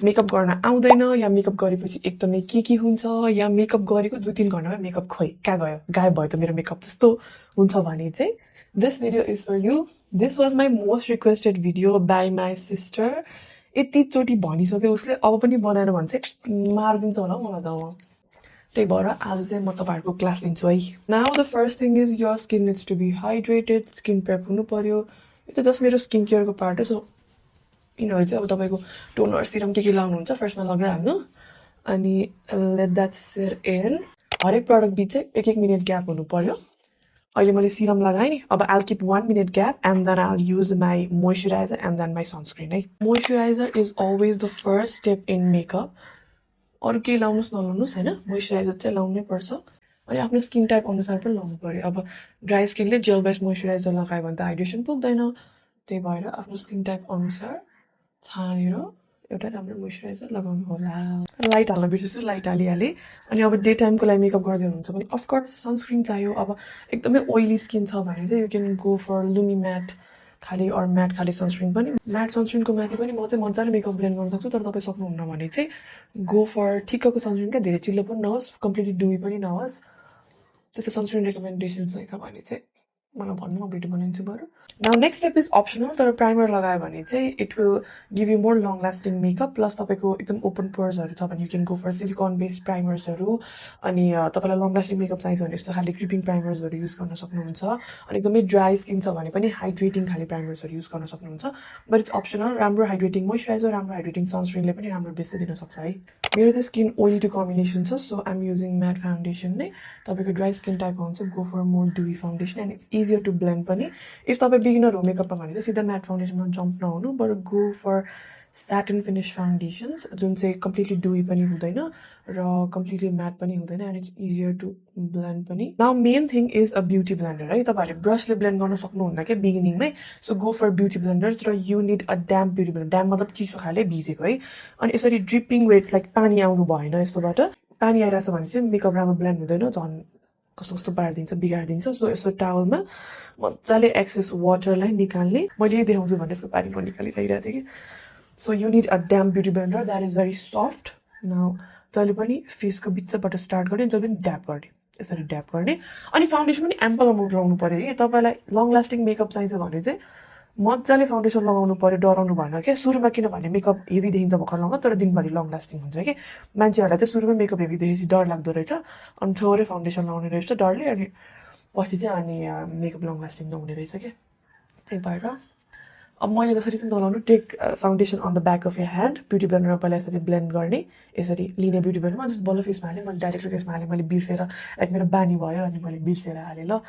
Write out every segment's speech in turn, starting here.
Makeup गर्न आउँदैन या makeup गरेपछि एकदमै के हुन्छ या मेकअप गरेको 2-3 घण्टामा मेकअप खोइ कहाँ गयो गायब भयो त मेरो मेकअप जस्तो हुन्छ भने चाहिँ this video is for you. This was my most requested video by my sister. यतिचोटि भनिसक्यो उसले अब पनि बनाएर भन्छ मारिदिन्छ होला मलाई त त्यही भएर आज चाहिँ म तपाईहरुको क्लास लिन्छु है Now the first thing is your skin needs to be hydrated. Skin prep हुनु पर्यो यो त जस्ट मेरो स्किन केयरको पार्ट हो सो यिनीहरु चाहिँ अब तपाईको टोनर सिरम के लाउनुहुन्छ फर्स्टमा लगाइहाल्नु अनि लेट दैट सिट इन हरेक प्रोडक्ट बीच चाहिँ 1-1 मिनेट ग्याप हुनु पर्यो अहिले मैले सिरम लगाएँ नि अब I'll keep 1 minute gap and then I'll use my moisturizer and then my sunscreen है moisturizer is always the first step in makeup अरु के लाउनुस् नलाउनुस् हैन मोइस्चराइजर चाहिँ लाउनै पर्छ अनि आफ्नो स्किन टाइप अनुसार पनि लाउनु पर्यो अब ड्राई स्किनले जेल बेस्ड मोइस्चराइजर लगायो भने त हाइड्रेसन पुग्दैन त्यही भएर आफ्नो स्किन टाइप अनुसार छानेर एउटा राम्रो मोइस्चराइजर लगाउनु होला लाइट हाल्न बिर्सेछु लाइट हालिहाले अनि अब डे टाइमको लागि मेकअप गर्दै हुनुहुन्छ भने अफ कोर्स सनस्क्रिन चाहियो अब एकदमै ओइली स्किन छ भने चाहिँ you can go for Lumi matte खाली और म्याट खाली सनस्क्रिन पनि म्याट सनस्क्रिनको माथि पनि म चाहिँ मजाले मेकअप ब्लेन्ड गर्न सक्छु तर तपाईं सक्नुहुन्न भने चाहिँ गो फर ठिक्कको सनस्क्रिन क्या धेरै चिल्लो पनि नहोस् कम्प्लिटली डुई पनि नहोस् त्यस्तो सनस्क्रिन रेकमेन्डेसन चाहिँ छ भने चाहिँ मलाई भन्नु म भिडियो बनाउँछु बरु now next step is optional तर प्राइमर लगायो भने चाहिँ it will give you more long lasting makeup plus तपाईको एकदम ओपन पोर्सहरु छ भने you can go for silicone based प्राइमर्सहरु अनि तपाईलाई लङ लास्टिङ मेकअप चाहिन्छ भने यस्तो खाली क्रिपिङ प्राइमर्सहरु युज गर्न सक्नुहुन्छ अनि एकदमै ड्राई स्किन छ भने पनि हाइड्रेटिङ खाली प्राइमर्सहरु युज गर्न सक्नुहुन्छ बट इट्स अप्सनल राम्रो हाइड्रेटिङ मोइस्चराइजर राम्रो हाइड्रेटिङ सनस्क्रिनले पनि राम्रो बेस्ट दिन सक्छ है मेरो चाहिँ स्किन ओइली टु कम्बिनेसन छ so I am using matte foundation नै तपाईको ड्राई स्किन टाइप हुन्छ go for more dewy foundation and it's easier to blend पनि इफ तपाईं बिगिनर हो मेकअपमा भने चाहिँ सिधा म्याट फाउन्डेसनमा जम्प नहुनु बरु go for satin finish foundations जुन चाहिँ कम्प्लिटली ड्युई पनि हुँदैन र कम्प्लिटली म्याट पनि हुँदैन and it's easier to blend पनि now main thing is a beauty blender है तपाईहरुले ब्रशले ब्लेन्ड गर्न सक्नुहुन्न के बिगिनिङमै so go for beauty blenders र you need a damp beauty blender damp मतलब चिसो खाले भिजेको है अनि यसरी ड्रिपिङ वेट लाइक पानी आउनु भएन यस्तोबाट पानी आइराछ भने चाहिँ मेकअप राम्रो ब्लेन्ड हुँदैन झन् कस्तो कस्तो पार्दिन्छ बिगार्दिन्छ सो यसो टावलमा मजाले एक्सेस वाटरलाई निकाल्ने मैले यही देखाउँछु भने यसको पानी म निकालिरहेको थिएँ कि So you need a damp beauty blender that is very soft. Now, जहिले पनि फेसको बिचबाट स्टार्ट गर्ने जहिले पनि ड्याप गर्ने यसरी ड्याप गर्ने अनि फाउन्डेसन पनि एम्पल अमाउन्ट लगाउनु पर्यो के तपाईलाई लङ लास्टिङ मेकअप चाहिन्छ भने चाहिँ मजाले फाउन्डेसन लगाउनु पर्यो डराउनु भएन के सुरुमा किनभने मेकअप हेभी देखिन्छ भर्खर लगाउँदा तर दिनभरि लङ लास्टिङ हुन्छ के मान्छेहरुलाई चाहिँ सुरुमा मेकअप हेभी देखेपछि डर लाग्दो रहेछ अनि थोरै फाउन्डेसन लगाउने रहेछ डरले अनि पछि चाहिँ अनि मेकअप लङ लास्टिङ नहुने रहेछ के त्यही भएर अब मैले जसरी चाहिँ नलाउनु take foundation on the back of your hand beauty ब्लेन्डरमा पहिला यसरी ब्लेन्ड गर्ने यसरी लिने ब्युटी ब्लेन्डरमा जस्ट बल्ल फेसमा हालेँ मैले डाइरेक्ट फेसमा हालेँ मैले बिर्सेर लाइक मेरो बानी भयो अनि मैले बिर्सेर हालेँ ल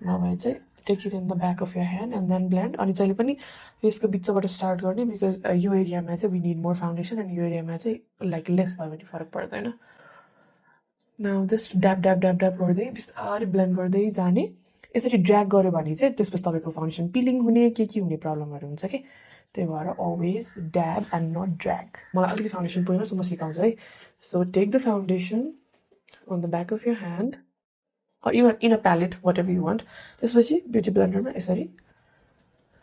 नभए चाहिँ take it in the back of your hand and then blend अनि जहिले पनि फेसको बिचबाट स्टार्ट गर्ने बिकज यो एरियामा चाहिँ वी निड मोर फाउन्डेसन अनि यो एरियामा चाहिँ लाइक लेस भयो भने फरक पर्दैन now just dab dab dab dab गर्दै बिस्तारै ब्लेन्ड गर्दै जाने यसरी ड्र्याग गर्यो भने चाहिँ त्यसपछि तपाईको फाउन्डेसन पिलिङ हुने के हुने प्रब्लमहरु हुन्छ के त्यही भएर always dab and not drag मलाई अलिकति फाउन्डेसन पुगेन सो म सिकाउँछु है so take the foundation on the back of your hand or even in a palette whatever you want त्यसपछि ब्युटी ब्लेन्डरमा यसरी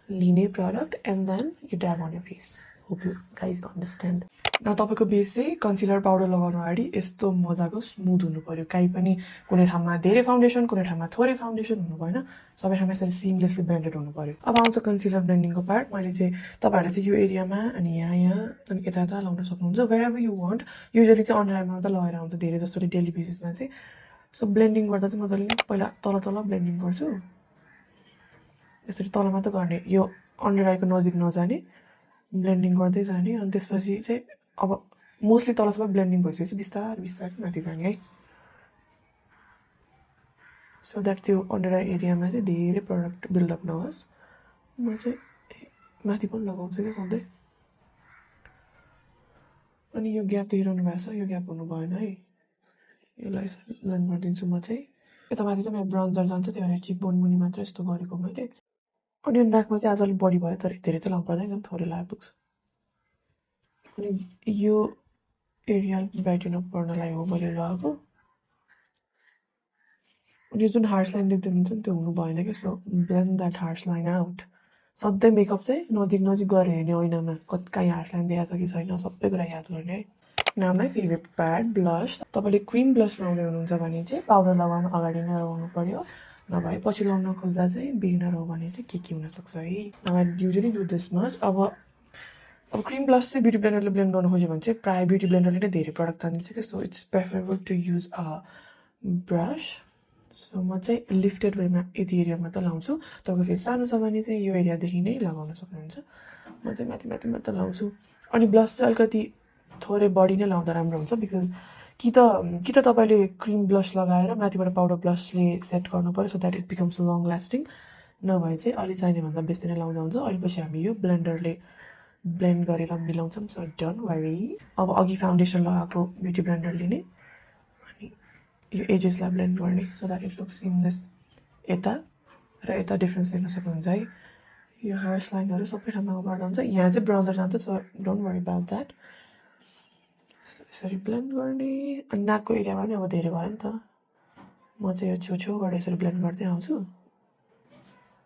लिने product and then you dab on your face hope you guys understand न तपाईको base चाहिँ concealer powder लगाउनु अगाडि यस्तो मजाको स्मुथ हुनु पर्यो काई पनि कुनै ठाउँमा धेरै फाउन्डेसन कुनै ठाउँमा थोरै फाउन्डेसन हुनु भएन सबै ठाउँमा यसरी सिमलेसली ब्लेन्डेड हुनु पर्यो अब आउँछ कन्सिलर ब्लेन्डिङको पार्ट मैले चाहिँ तपाईहरुले चाहिँ यो एरियामा अनि यहाँ अनि यता यता लाउन सक्नुहुन्छ वेयरएभर यु वान्ट युजुअली चाहिँ अन्डर आइमा त लगाएर आउँछ धेरै जस्तो डेली बेसिसमा चाहिँ सो ब्लेन्डिङ गर्दा चाहिँ मजाले पहिला तल तल ब्लेन्डिङ गर्छु यसरी तल मात्र गर्ने यो अन्डर आइको नजिक नजाने ब्लेन्डिङ गर्दै जाने अनि त्यसपछि चाहिँ अब मोस्टली तलसम्म ब्लेन्डिङ भइसकेपछि बिस्तारै बिस्तारै माथि जाने है सो द्याट त्यो अन्डर आई एरियामा चाहिँ धेरै प्रोडक्ट बिल्डअप नहोस् म चाहिँ माथि पनि लगाउँछु क्या सधैँ अनि यो ग्याप देखिरहनु भएको छ यो ग्याप हुनु भएन है यसलाई ब्लेन्ड गरिदिन्छु म चाहिँ यता माथि चाहिँ मेरो ब्राउन्जर जान्छ त्यही भएर चिप बोन मुनि मात्र यस्तो गरेको मैले अनि नाकमा चाहिँ आज अलिक बढी भयो तर धेरै त लाउनु पर्दैन थोरै लगाए पुग्छ अनि यो एरिया ब्राइटन अप गर्नलाई हो मैले लगाएको अनि जुन हार्स लाइन देख्दै हुनुहुन्छ नि त्यो हुनु भएन क्या so blend that harsh line out सधैँ मेकअप चाहिँ नजिक नजिक गरेर हेर्ने ऐनामा कहीँ हार्स लाइन दिएको छ कि छैन सबै कुरा याद गर्ने है। Now my favourite pad bless. तपाईँले क्रिम ब्लस लगाउँदै हुनुहुन्छ भने चाहिँ पाउडर लगाउनु अगाडि नै लगाउनु पर्यो, नभए पछि लगाउन खोज्दा चाहिँ बिगिनर हो भने चाहिँ के हुनसक्छ है। Now I usually do this much. अब क्रिम ब्लस चाहिँ ब्युटी ब्लेन्डरले ब्लेन्ड गर्नु खोज्यो भने चाहिँ प्रायः ब्युटी ब्लेन्डरले नै धेरै प्रडक्ट तानिन्छ कि, so it's preferable to use a brush. So म चाहिँ लिफ्टेड वेमा यति एरिया मात्र लाउँछु। तपाईँको फेस सानो छ भने चाहिँ यो एरियादेखि नै लगाउन सक्नुहुन्छ। म चाहिँ माथि माथि मात्र लाउँछु। अनि ब्लस चाहिँ अलिकति थोरै बढी नै लाउँदा राम्रो हुन्छ, बिकज कि त तपाईँले क्रिम ब्लस लगाएर माथिबाट पाउडर ब्लसले सेट गर्नु पऱ्यो so that it becomes long lasting, नभए चाहिँ अलि चाहिने भन्दा बेसी नै लाउँदा हुन्छ। अहिले पछि हामी यो ब्लेन्डरले ब्लेन्ड गरेर मिलाउँछौँ, सो डोन्ट वरी। अब अघि फाउन्डेसन लगाएको ब्युटी ब्लेन्डर लिने अनि यो एजेसलाई ब्लेन्ड गर्ने so that it looks seamless. यता र यता डिफ्रेन्स देख्न सक्नुहुन्छ है। यो हार्स लाइनहरू सबै ठाउँमा गर्दा हुन्छ। यहाँ चाहिँ ब्राउजर जान्छ, so don't worry about that. यसरी ब्लेन्ड गर्ने। अनि नाकको एरियामा पनि अब धेरै भयो नि त, म चाहिँ यो छेउछेउबाट यसरी ब्लेन्ड गर्दै आउँछु।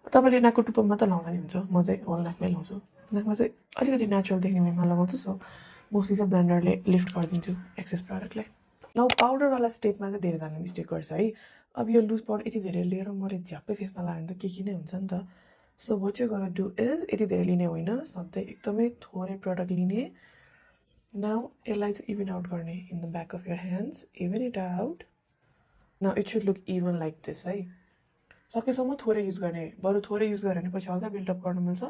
तपाईँले नाकको टुप्पोमा त लाउँदा नि हुन्छ, म चाहिँ होल नाकमै लाउँछु। नाकमा चाहिँ अलिकति नेचुरल देख्ने वेमा लगाउँछु, सो मोस्टली चाहिँ ब्लेन्डरले लिफ्ट गरिदिन्छु एक्सेस प्रडक्टलाई। नाउ पाउडरवाला स्टेपमा चाहिँ धेरैजनाले मिस्टेक गर्छ है। अब यो लुज पाउडर यति धेरै लिएर मैले झ्याप्पै फेसमा लगायो भने त के नै हुन्छ नि त। So what you gonna do is यति धेरै लिने होइन, सधैँ एकदमै थोरै प्रडक्ट लिने। नाउ यसलाई चाहिँ इभन आउट गर्ने in the back of your hands, even it out. Now it should look even like this है। सकेसम्म थोरै युज गर्ने, बरु थोरै युज गऱ्यो भने पछि हल्का बिल्डअप गर्नु मिल्छ,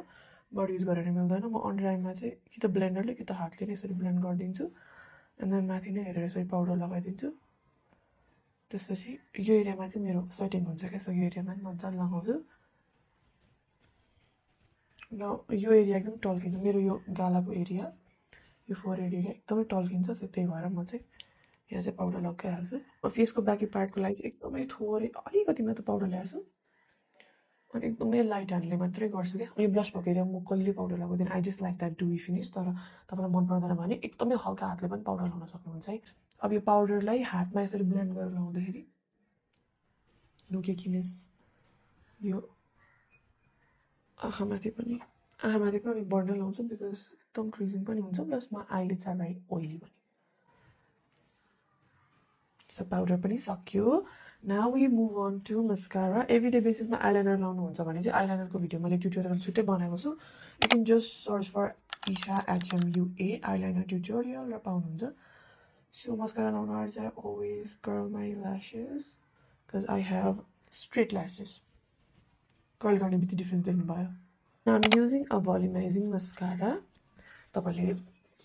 बढी युज गरेर मिल्दैन। म अन्डर आइमा चाहिँ कि त ब्लेन्डरले कि त हातले नै यसरी ब्लेन्ड गरिदिन्छु, एन्ड देन माथि नै हेरेर यसरी पाउडर लगाइदिन्छु। त्यसपछि यो एरियामा चाहिँ मेरो स्वेटिङ हुन्छ क्या, सो यो एरियामा पनि मजाले लगाउँछु। ल यो एरिया एकदम टल्किन्छ, मेरो यो गालाको एरिया, यो फोरहेड एरिया एकदमै टल्किन्छ, सो त्यही भएर म चाहिँ यहाँ चाहिँ पाउडर लगाइहाल्छु। फेसको ब्याकी पार्टको लागि चाहिँ एकदमै थोरै अलिकति मात्र पाउडर ल्याएछु, अनि एकदमै लाइट ह्यान्डले मात्रै गर्छु क्या। यो ब्लस भएको एरिया म कहिले पाउडर लगाउँदिनँ, I just like that dewy finish. तर तपाईँलाई मन पर्दैन भने एकदमै हल्का हातले पनि पाउडर लगाउन सक्नुहुन्छ है। अब यो पाउडरलाई हातमा यसरी ब्लेन्ड गरेर लगाउँदाखेरि लुकेकिनेस यो आँखामाथि पनि अलिक बढ्न लाउँछ, बिकज एकदम क्रिजिङ पनि हुन्छ, प्लस म आइलिड्स आर भेरी ओइली पनि। सो पाउडर पनि सक्यो। Now we move on to mascara. Every day बेसिसमा आइलाइनर लाउनुहुन्छ भने चाहिँ आइलाइनरको भिडियो मैले ट्युटोरियल छुट्टै बनाएको छु, you can just search for Isha HMUA eyeliner tutorial र पाउनुहुन्छ। सो मस्कारा लाउन अगाडि चाहिँ always curl my lashes, because I have straight lashes. Curl गर्ने बित्ति डिफ्रेन्स देख्नुभयो। I'm using a volumizing mascara. तपाईँले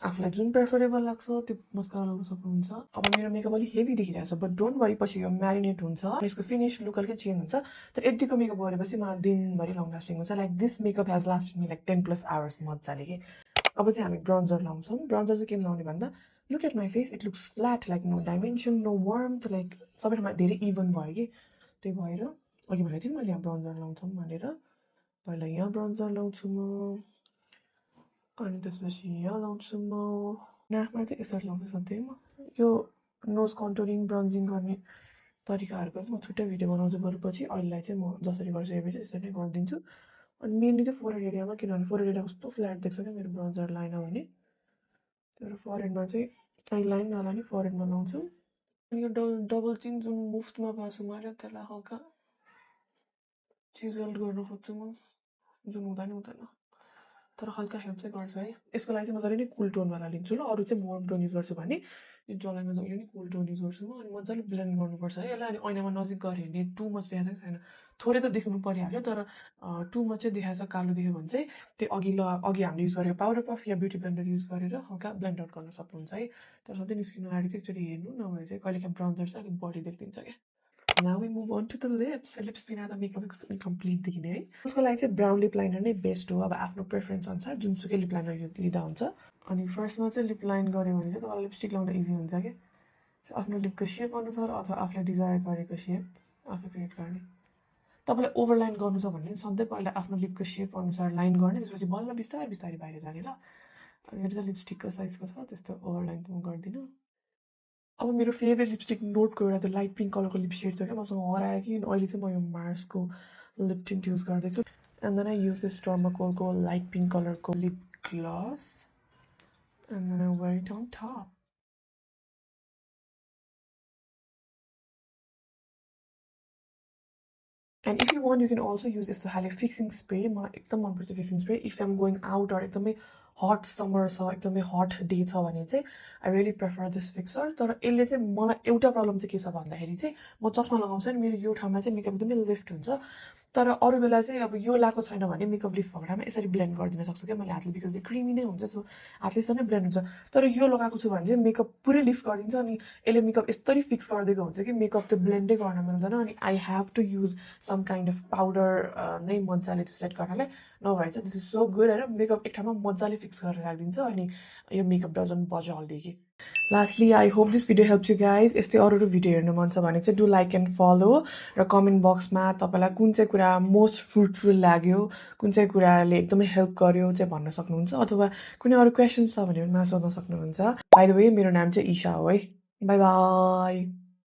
आफूलाई जुन प्रेफरेबल लाग्छ त्यो मस्कारा लगाउन सक्नुहुन्छ। अब मेरो मेकअप अलिक हेभी देखिरहेको छ, बट डोन्ट वरी, पछि यो म्यारिनेट हुन्छ, यसको फिनिस लुक अलिकति चेन्ज हुन्छ। तर यतिको मेकअप गरेपछि मलाई दिनभरि लङ लास्टिङ हुन्छ। Like this makeup has last me like 10+ hours मजाले कि। अब चाहिँ हामी ब्रोन्जर लाउँछौँ। ब्रोन्जर चाहिँ किन लाउने भन्दा look at my face, it looks flat, like no dimension, no warmth, like सबै ठाउँमा धेरै इभन भयो कि। त्यही भएर अघि भनेको थिएँ मैले यहाँ ब्रोन्जर लाउँछौँ भनेर। पहिला यहाँ ब्रोन्जर लाउँछु म, अनि त्यसपछि यहाँ लाउँछु म। नाकमा चाहिँ यसरी लाउँछु सधैँ म। यो नोज कन्टुरिङ ब्रोन्जिङ गर्ने तरिकाहरूको चाहिँ म छुट्टै भिडियो बनाउँछु बरु पछि। अहिलेलाई चाहिँ म जसरी गर्छु एभ्री डे त्यसरी नै गरिदिन्छु। अनि मेनली चाहिँ फोरहेड एरियामा, किनभने फोरहेड एरिया कस्तो फ्ल्याट देख्छ क्या मेरो ब्रोन्जर लाएन भने। तर फोरहेडमा चाहिँ आई लाइन नलाने फोरहेडमा लाउँछु। अनि यो डबल चिन जुन मुफ्तमा पाएको छु मैले, त्यसलाई हल्का चिजल्ड गर्न खोज्छु म, जुन हुँदैन तर हल्का हेल्प चाहिँ गर्छु है। यसको लागि चाहिँ मजाले नै कुल टोनवाला लिन्छु ल। अरू चाहिँ वार्म टोन युज गर्छु भने यो जलाइमा जहिले नै कुल टोन युज गर्छु म। अनि मजाले ब्लेन्ड गर्नुपर्छ है यसलाई। अनि ऐनामा नजिक गऱ्यो भने टु मच देखाएको छैन, थोरै त देख्नु परिहाल्यो, तर टु मच चाहिँ देखाएको छ कालो देख्यो भने चाहिँ त्यो अघि हामीले युज गरेको पाउडर पफ या ब्युटी ब्लेन्डर युज गरेर हल्का ब्लेन्ड आउट गर्न सक्नुहुन्छ है। तर सधैँ निस्किनु अगाडि चाहिँ एकचोटि हेर्नु, नभए चाहिँ कहिलेकाहीँ ब्राउजर चाहिँ अलिक बढी देखिदिन्छ क्या। Now we move on to the lips. Lips बिना त मेकअप इन्कम्प्लिट देखिने है। उसको लागि चाहिँ ब्राउन लिप लाइनर नै बेस्ट हो। अब आफ्नो प्रेफरेन्स अनुसार जुनसुकै लिप लाइनर लिँदा हुन्छ। अनि फर्स्टमा चाहिँ लिप लाइन गऱ्यो भने चाहिँ तपाईँलाई लिपस्टिक लाउँदा इजी हुन्छ क्या। आफ्नो लिपको सेप अनुसार अथवा आफूलाई डिजायर गरेको सेप आफू क्रिएट गर्ने। तपाईँलाई ओभरलाइन गर्नु छ भने सधैँ पहिला आफ्नो लिपको सेप अनुसार लाइन गर्ने, त्यसपछि बल्ल बिस्तारै बिस्तारै बाहिर जाने ल। मेरो चाहिँ लिपस्टिकको साइजको छ, त्यस्तो ओभरलाइन त म गर्दिनँ। अब मेरो फेभरेट लिपस्टिक नोटको एउटा त्यो लाइट पिङ्क कलरको लिप सेड थियो क्या, मसँग हरायो कि। अहिले चाहिँ म यो मार्सको लिप टिन्ट युज गर्दैछु। And then I use this Dermacool light pink color lip gloss. And then I wear it on top. And if you want, you can also use this to have a fixing spray. एकदम मनपर्छ fixing spray. If I'm going out or एकदमै hot summer छ एकदमै hot day छ भने चाहिँ I really prefer this fixer. तर यसले चाहिँ मलाई एउटा प्रब्लम चाहिँ के छ भन्दाखेरि चाहिँ म चस्मा लगाउँछु नि मेरो यो ठाउँमा चाहिँ मेकअप एकदमै लिफ्ट हुन्छ तर अरू बेला चाहिँ अब यो लगाएको छैन भने मेकअप लिफ्ट भएको ठाउँमा यसरी ब्लेन्ड गरिदिन सक्छु क्या मैले हातले बिकज यो क्रिमी नै हुन्छ सो हातले यसरी नै ब्लेन्ड हुन्छ तर यो लगाएको छु भने चाहिँ मेकअप पुरै लिफ्ट गरिदिन्छ अनि यसले मेकअप यस्तरी फिक्स गरिदिएको हुन्छ कि मेकअप त ब्लेन्डै गर्न मिल्दैन अनि I have to use some kind of powder नै मजाले त्यो सेट गर्नलाई नभए चाहिँ दिस इज सो गुड होइन मेकअप एक ठाउँमा मजाले फिक्स गरेर राखिदिन्छ अनि यो makeup doesn't budge all day कि Lastly, I hope this video helps you guys. यस्तै अरू भिडियो हेर्नु मन छ भने चाहिँ डु लाइक एन्ड फलो र कमेन्ट बक्समा तपाईँलाई कुन चाहिँ कुरा मोस्ट फ्रुटफुल लाग्यो कुन चाहिँ कुराले एकदमै हेल्प गर्यो चाहिँ भन्न सक्नुहुन्छ अथवा कुनै अरू क्वेसन्स छ भने मलाई सोध्न सक्नुहुन्छ बाइ द वे मेरो नाम चाहिँ ईशा हो है बाई बाई